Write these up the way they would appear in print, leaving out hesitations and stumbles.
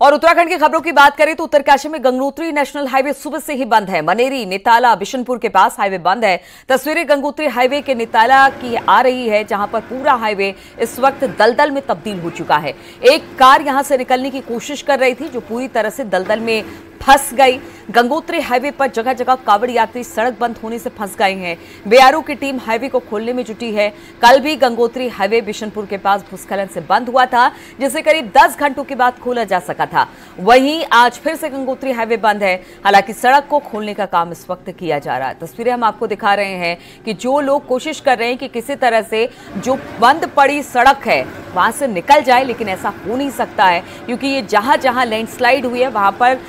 और उत्तराखंड की खबरों की बात करें तो उत्तरकाशी में गंगोत्री नेशनल हाईवे सुबह से ही बंद है। मनेरी निताला बिशनपुर के पास हाईवे बंद है। तस्वीरें गंगोत्री हाईवे के निताला की आ रही है, जहां पर पूरा हाईवे इस वक्त दलदल में तब्दील हो चुका है। एक कार यहां से निकलने की कोशिश कर रही थी, जो पूरी तरह से दलदल में फंस गई। गंगोत्री हाईवे पर जगह जगह कावड़ यात्री सड़क बंद होने से फंस गए हैं। बीआरओ की टीम हाईवे को खोलने में जुटी है। कल भी गंगोत्री हाईवे बिशनपुर के पास भूस्खलन से बंद हुआ था, जिसे करीब 10 घंटों के बाद खोला जा सका था। वहीं आज फिर से गंगोत्री हाईवे बंद है। हालांकि सड़क को खोलने का काम इस वक्त किया जा रहा है। तस्वीरें हम आपको दिखा रहे हैं कि जो लोग कोशिश कर रहे हैं कि किसी तरह से जो बंद पड़ी सड़क है वहां से निकल जाए, लेकिन ऐसा हो नहीं सकता है, क्योंकि ये जहां जहां लैंडस्लाइड हुई है वहां पर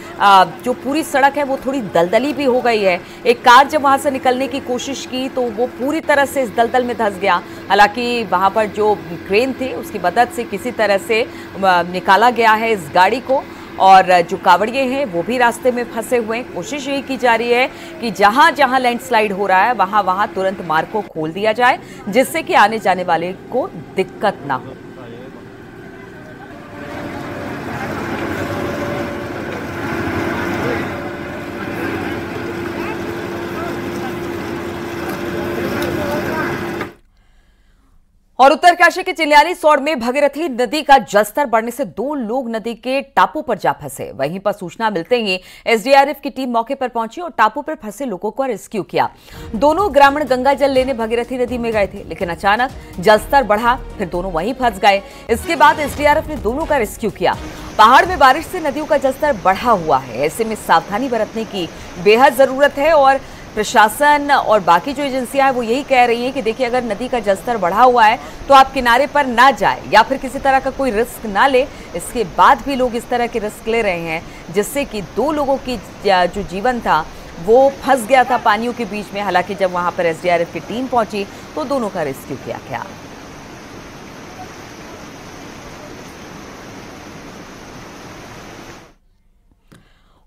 जो पूरी सड़क है वो थोड़ी दलदली भी हो गई है। एक कार जब वहां से निकलने की कोशिश की तो वो पूरी तरह से इस दलदल में धंस गया। हालांकि वहां पर जो क्रेन थी उसकी मदद से किसी तरह से निकाला गया है इस गाड़ी को, और जो कावड़िए हैं वो भी रास्ते में फंसे हुए हैं। कोशिश यही की जा रही है कि जहां जहां लैंडस्लाइड हो रहा है वहां वहां तुरंत मार्ग को खोल दिया जाए, जिससे कि आने जाने वाले को दिक्कत ना हो। और उत्तरकाशी के चिलियानी सौड़ में भगीरथी नदी का जलस्तर बढ़ने से 2 लोग नदी के टापू पर जा फंसे। वहीं पर सूचना मिलते ही एसडीआरएफ की टीम मौके पर पहुंची और टापू पर फंसे लोगों को रेस्क्यू किया। दोनों ग्रामीण गंगा जल लेने भगीरथी नदी में गए थे, लेकिन अचानक जलस्तर बढ़ा, फिर दोनों वहीं फंस गए। इसके बाद एसडीआरएफ ने दोनों का रेस्क्यू किया। पहाड़ में बारिश से नदियों का जलस्तर बढ़ा हुआ है, ऐसे में सावधानी बरतने की बेहद जरूरत है। और प्रशासन और बाकी जो एजेंसियां हैं वो यही कह रही हैं कि देखिए, अगर नदी का जलस्तर बढ़ा हुआ है तो आप किनारे पर ना जाए या फिर किसी तरह का कोई रिस्क ना ले। इसके बाद भी लोग इस तरह के रिस्क ले रहे हैं, जिससे कि 2 लोगों की जो जीवन था वो फंस गया था पानियों के बीच में। हालांकि जब वहां पर एसडीआरएफ की टीम पहुंची तो दोनों का रेस्क्यू किया गया।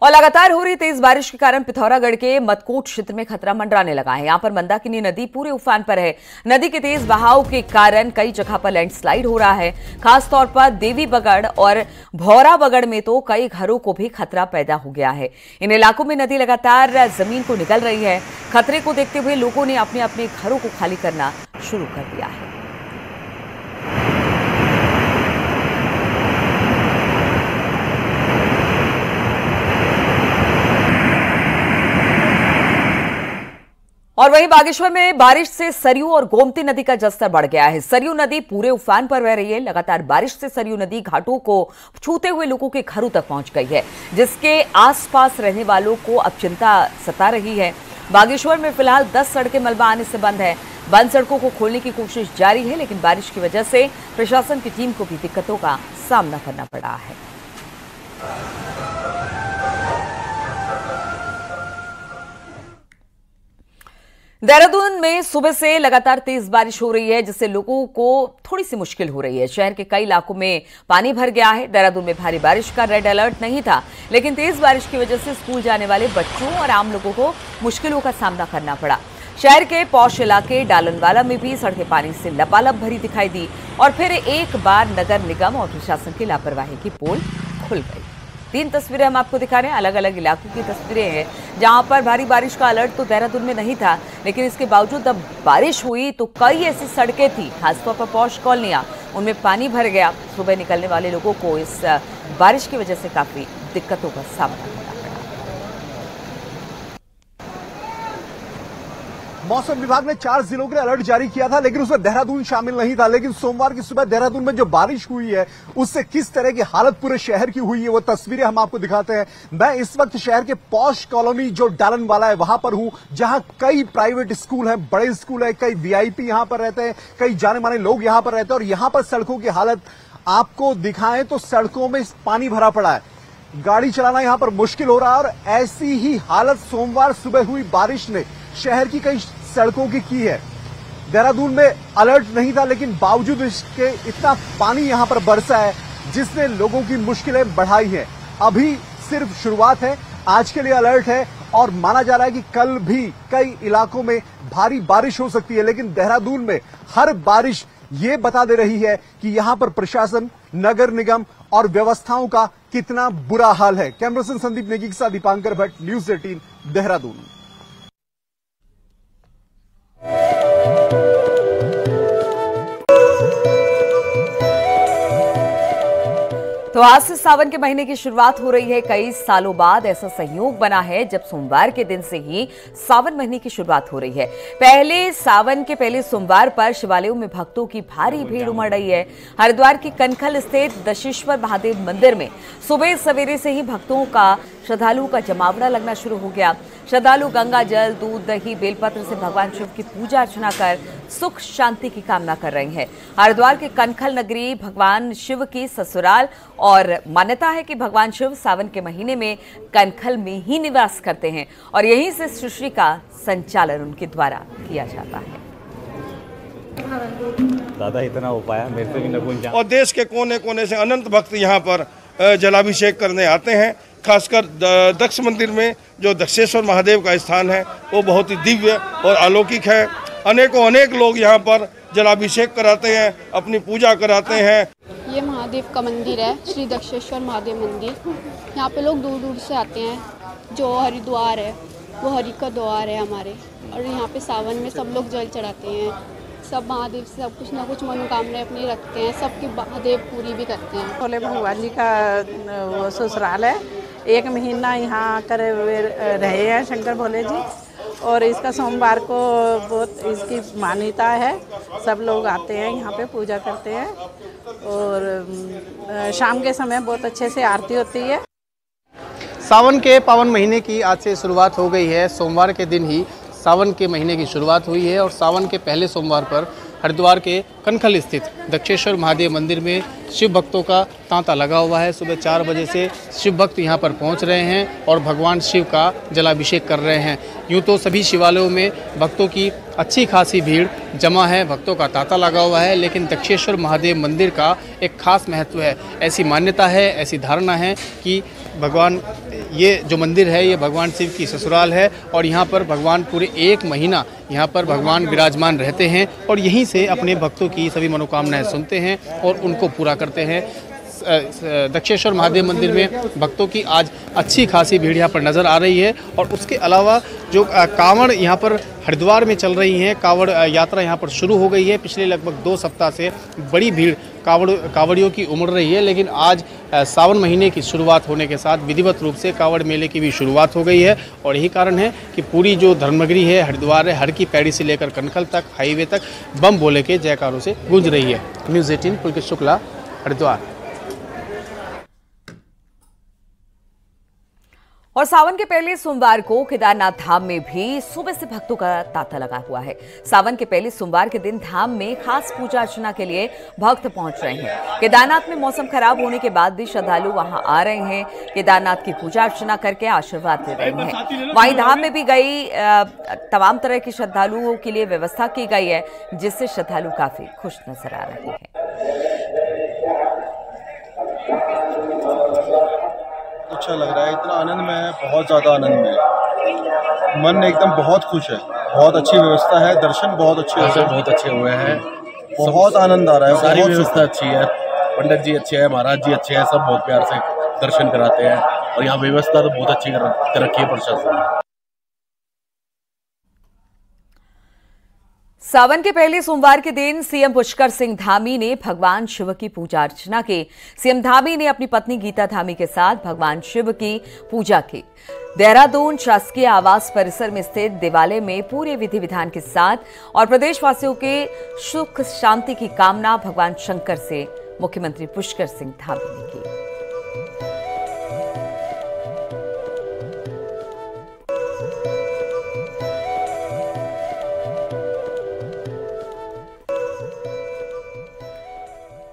और लगातार हो रही तेज बारिश के कारण पिथौरागढ़ के मदकोट क्षेत्र में खतरा मंडराने लगा है। यहां पर मंदाकिनी नदी पूरे उफान पर है। नदी के तेज बहाव के कारण कई जगह पर लैंडस्लाइड हो रहा है। खासतौर पर देवी बगड़ और भौरा बगड़ में तो कई घरों को भी खतरा पैदा हो गया है। इन इलाकों में नदी लगातार जमीन को निगल रही है। खतरे को देखते हुए लोगों ने अपने अपने घरों को खाली करना शुरू कर दिया है। और वहीं बागेश्वर में बारिश से सरयू और गोमती नदी का जलस्तर बढ़ गया है। सरयू नदी पूरे उफान पर बह रही है। लगातार बारिश से सरयू नदी घाटों को छूते हुए लोगों के घरों तक पहुंच गई है, जिसके आसपास रहने वालों को अब चिंता सता रही है। बागेश्वर में फिलहाल 10 सड़कें मलबा आने से बंद है। बंद सड़कों को खोलने की कोशिश जारी है, लेकिन बारिश की वजह से प्रशासन की टीम को भी दिक्कतों का सामना करना पड़ा है। देहरादून में सुबह से लगातार तेज बारिश हो रही है, जिससे लोगों को थोड़ी सी मुश्किल हो रही है। शहर के कई इलाकों में पानी भर गया है। देहरादून में भारी बारिश का रेड अलर्ट नहीं था, लेकिन तेज बारिश की वजह से स्कूल जाने वाले बच्चों और आम लोगों को मुश्किलों का सामना करना पड़ा। शहर के पौष इलाके डालनवाला में भी सड़कें पानी से लबालब भरी दिखाई दी और फिर एक बार नगर निगम और प्रशासन की लापरवाही की पोल खुल गई। 3 तस्वीरें हम आपको दिखा रहे हैं, अलग अलग इलाकों की तस्वीरें हैं, जहां पर भारी बारिश का अलर्ट तो देहरादून में नहीं था, लेकिन इसके बावजूद अब बारिश हुई तो कई ऐसी सड़कें थी, खासतौर पर पौष कॉलोनियां, उनमें पानी भर गया। सुबह निकलने वाले लोगों को इस बारिश की वजह से काफी दिक्कतों का सामना करना पड़ा। मौसम विभाग ने 4 जिलों के लिए अलर्ट जारी किया था, लेकिन उसमें देहरादून शामिल नहीं था। लेकिन सोमवार की सुबह देहरादून में जो बारिश हुई है उससे किस तरह की हालत पूरे शहर की हुई है वो तस्वीरें हम आपको दिखाते हैं। मैं इस वक्त शहर के पौष कॉलोनी जो डालनवाला है वहां पर हूं, जहां कई प्राइवेट स्कूल हैं, बड़े स्कूल है, कई वीआईपी यहां पर रहते हैं, कई जाने माने लोग यहां पर रहते हैं। और यहां पर सड़कों की हालत आपको दिखाएं तो सड़कों में पानी भरा पड़ा है, गाड़ी चलाना यहां पर मुश्किल हो रहा है। और ऐसी ही हालत सोमवार सुबह हुई बारिश ने शहर की कई सड़कों की है। देहरादून में अलर्ट नहीं था, लेकिन बावजूद इसके इतना पानी यहां पर बरसा है जिसने लोगों की मुश्किलें बढ़ाई हैं। अभी सिर्फ शुरुआत है, आज के लिए अलर्ट है और माना जा रहा है कि कल भी कई इलाकों में भारी बारिश हो सकती है। लेकिन देहरादून में हर बारिश ये बता दे रही है कि यहां पर प्रशासन, नगर निगम और व्यवस्थाओं का कितना बुरा हाल है। कैमरा पर्सन संदीप नेगी के साथ दीपांकर भट्ट, न्यूज़ 18 देहरादून। तो आज से सावन के महीने की शुरुआत हो रही है। कई सालों बाद ऐसा संयोग बना है जब सोमवार के दिन से ही सावन महीने की शुरुआत हो रही है। पहले सावन के पहले सोमवार पर शिवालयों में भक्तों की भारी भीड़ उमड़ रही है। हरिद्वार की कनखल स्थित दशेश्वर महादेव मंदिर में सुबह सवेरे से ही भक्तों का, श्रद्धालुओं का जमावड़ा लगना शुरू हो गया। श्रद्धालु गंगा जल, दूध, दही, बेलपत्र से भगवान शिव की पूजा अर्चना कर सुख शांति की कामना कर रहे हैं। हरिद्वार की कनखल नगरी भगवान शिव की ससुराल और मान्यता है कि भगवान शिव सावन के महीने में कनखल में ही निवास करते हैं और यहीं से सृष्टि का संचालन उनके द्वारा किया जाता है। दादा इतना हो पाया मेरे से भी न गुंजा। और देश के कोने कोने से अनंत भक्त यहाँ पर जलाभिषेक करने आते हैं। खासकर दक्ष मंदिर में जो दक्षेश्वर महादेव का स्थान है वो बहुत ही दिव्य और अलौकिक है। अनेक लोग यहाँ पर जलाभिषेक कराते हैं, अपनी पूजा कराते हैं। ये महादेव का मंदिर है, श्री दक्षेश्वर महादेव मंदिर। यहाँ पे लोग दूर दूर से आते हैं। जो हरिद्वार है वो हरि का द्वार है हमारे, और यहाँ पे सावन में सब लोग जल चढ़ाते हैं। सब महादेव से सब कुछ ना कुछ मनोकामनाएं अपनी रखते हैं, सबकी महादेव पूरी भी करते हैं। भोले भगवान जी का वो ससुराल है। 1 महीना यहाँ आकर रहे हैं शंकर भोले जी, और इसका सोमवार को बहुत इसकी मान्यता है। सब लोग आते हैं यहाँ पे पूजा करते हैं, और शाम के समय बहुत अच्छे से आरती होती है। सावन के पावन महीने की आज से शुरुआत हो गई है। सोमवार के दिन ही सावन के महीने की शुरुआत हुई है, और सावन के पहले सोमवार पर हरिद्वार के कनखल स्थित दक्षेश्वर महादेव मंदिर में शिव भक्तों का तांता लगा हुआ है। सुबह 4 बजे से शिव भक्त यहां पर पहुंच रहे हैं और भगवान शिव का जलाभिषेक कर रहे हैं। यूँ तो सभी शिवालयों में भक्तों की अच्छी खासी भीड़ जमा है, भक्तों का तांता लगा हुआ है, लेकिन दक्षेश्वर महादेव मंदिर का एक खास महत्व है। ऐसी मान्यता है, ऐसी धारणा है कि भगवान, ये जो मंदिर है ये भगवान शिव की ससुराल है, और यहाँ पर भगवान पूरे 1 महीना यहाँ पर भगवान विराजमान रहते हैं और यहीं से अपने भक्तों की सभी मनोकामनाएं सुनते हैं और उनको पूरा करते हैं। दक्षेश्वर महादेव मंदिर में भक्तों की आज अच्छी खासी भीड़ यहाँ पर नज़र आ रही है, और उसके अलावा जो कांवड़ यहाँ पर हरिद्वार में चल रही हैं, कांवड़ यात्रा यहाँ पर शुरू हो गई है। पिछले लगभग 2 सप्ताह से बड़ी भीड़ कांवड़ियों की उमड़ रही है, लेकिन आज सावन महीने की शुरुआत होने के साथ विधिवत रूप से कांवड़ मेले की भी शुरुआत हो गई है, और यही कारण है कि पूरी जो धर्मनगरी है हरिद्वार है, हर की पैड़ी से लेकर कनखल तक, हाईवे तक बम भोले के जयकारों से गूंज रही है। न्यूज़ 18 पुलकित शुक्ला, हरिद्वार। और सावन के पहले सोमवार को केदारनाथ धाम में भी सुबह से भक्तों का तांता लगा हुआ है। सावन के पहले सोमवार के दिन धाम में खास पूजा अर्चना के लिए भक्त पहुंच रहे हैं। केदारनाथ में मौसम खराब होने के बाद भी श्रद्धालु वहां आ रहे हैं, केदारनाथ की पूजा अर्चना करके आशीर्वाद ले रहे हैं। वहीं धाम में भी गई तमाम तरह के श्रद्धालुओं के लिए व्यवस्था की गई है, जिससे श्रद्धालु काफी खुश नजर आ रहे हैं। अच्छा लग रहा है, इतना आनंद में है, बहुत ज़्यादा आनंद में है। मन एकदम बहुत खुश है, बहुत अच्छी व्यवस्था है, दर्शन बहुत अच्छे हुए हैं, बहुत आनंद आ रहा है। सारी व्यवस्था अच्छी है, पंडित जी अच्छे हैं, महाराज जी अच्छे हैं, सब बहुत प्यार से दर्शन कराते हैं, और यहाँ व्यवस्था तो बहुत अच्छी कर रखी है प्रशासन ने। सावन के पहले सोमवार के दिन सीएम पुष्कर सिंह धामी ने भगवान शिव की पूजा अर्चना की। सीएम धामी ने अपनी पत्नी गीता धामी के साथ भगवान शिव की पूजा की। देहरादून शासकीय आवास परिसर में स्थित देवालय में पूरे विधि विधान के साथ और प्रदेशवासियों के सुख शांति की कामना भगवान शंकर से मुख्यमंत्री पुष्कर सिंह धामी ने की।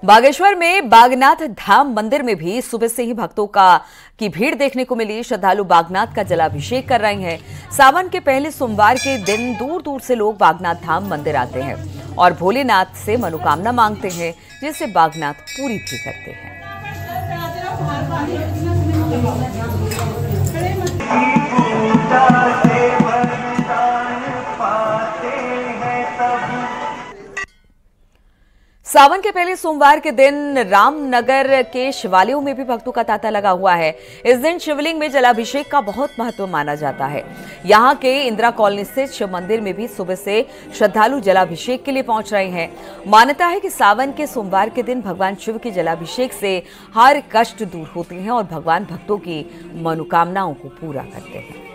बागेश्वर में बागनाथ धाम मंदिर में भी सुबह से ही भक्तों की भीड़ देखने को मिली। श्रद्धालु बागनाथ का जलाभिषेक कर रहे हैं। सावन के पहले सोमवार के दिन दूर दूर से लोग बागनाथ धाम मंदिर आते हैं और भोलेनाथ से मनोकामना मांगते हैं, जिसे बागनाथ पूरी भी करते हैं। सावन के पहले सोमवार के दिन रामनगर के शिवालयों में भी भक्तों का तांता लगा हुआ है। इस दिन शिवलिंग में जलाभिषेक का बहुत महत्व माना जाता है। यहाँ के इंदिरा कॉलोनी स्थित शिव मंदिर में भी सुबह से श्रद्धालु जलाभिषेक के लिए पहुंच रहे हैं। मान्यता है कि सावन के सोमवार के दिन भगवान शिव के जलाभिषेक से हर कष्ट दूर होते हैं और भगवान भक्तों की मनोकामनाओं को पूरा करते हैं।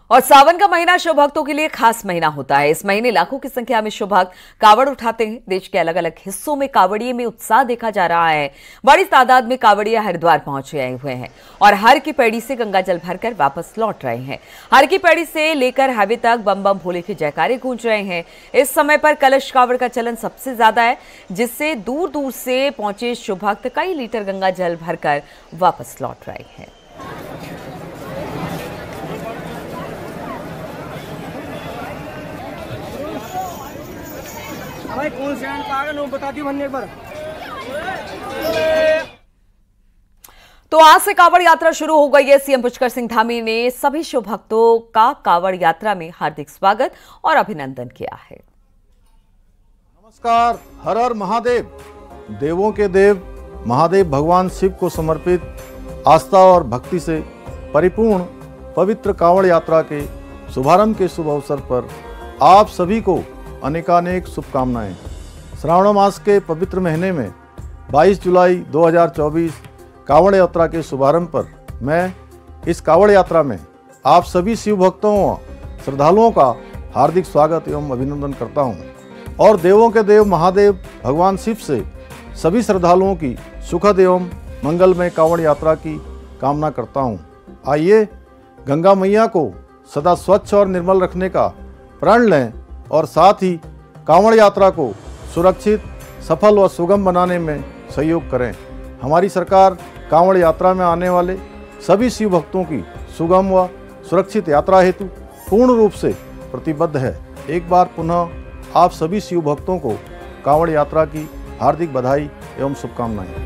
और सावन का महीना शिव भक्तों के लिए खास महीना होता है। इस महीने लाखों की संख्या में शिव भक्त कावड़ उठाते हैं। देश के अलग अलग हिस्सों में कावड़िये में उत्साह देखा जा रहा है। बड़ी तादाद में कावड़िया हरिद्वार पहुंचे आए हुए हैं और हर की पैड़ी से गंगा जल भरकर वापस लौट रहे हैं। हर की पैड़ी से लेकर हाईवे तक बम बम भोले के जयकारे गूंज रहे हैं। इस समय पर कलश कावड़ का चलन सबसे ज्यादा है, जिससे दूर दूर से पहुंचे शिव भक्त कई लीटर गंगा जल भरकर वापस लौट रहे हैं। भाई कौन से बता दी एक बार। तो आज से कावड़ यात्रा शुरू हो गई है। सीएम पुष्कर सिंह धामी ने सभी शिव भक्तों का कावड़ यात्रा में हार्दिक स्वागत और अभिनंदन किया है। नमस्कार, हर हर महादेव। देवों के देव महादेव भगवान शिव को समर्पित आस्था और भक्ति से परिपूर्ण पवित्र कावड़ यात्रा के शुभारंभ के शुभ अवसर पर आप सभी को अनेकानेक शुभकामनाएं। श्रावण मास के पवित्र महीने में 22 जुलाई 2024 कावड़ यात्रा के शुभारंभ पर मैं इस कावड़ यात्रा में आप सभी शिव भक्तों व श्रद्धालुओं का हार्दिक स्वागत एवं अभिनंदन करता हूं और देवों के देव महादेव भगवान शिव से सभी श्रद्धालुओं की सुखद एवं मंगलमय कावड़ यात्रा की कामना करता हूं। आइए गंगा मैया को सदा स्वच्छ और निर्मल रखने का प्रण लें और साथ ही कांवड़ यात्रा को सुरक्षित, सफल व सुगम बनाने में सहयोग करें। हमारी सरकार कांवड़ यात्रा में आने वाले सभी शिव भक्तों की सुगम व सुरक्षित यात्रा हेतु पूर्ण रूप से प्रतिबद्ध है। एक बार पुनः आप सभी शिव भक्तों को कांवड़ यात्रा की हार्दिक बधाई एवं शुभकामनाएं।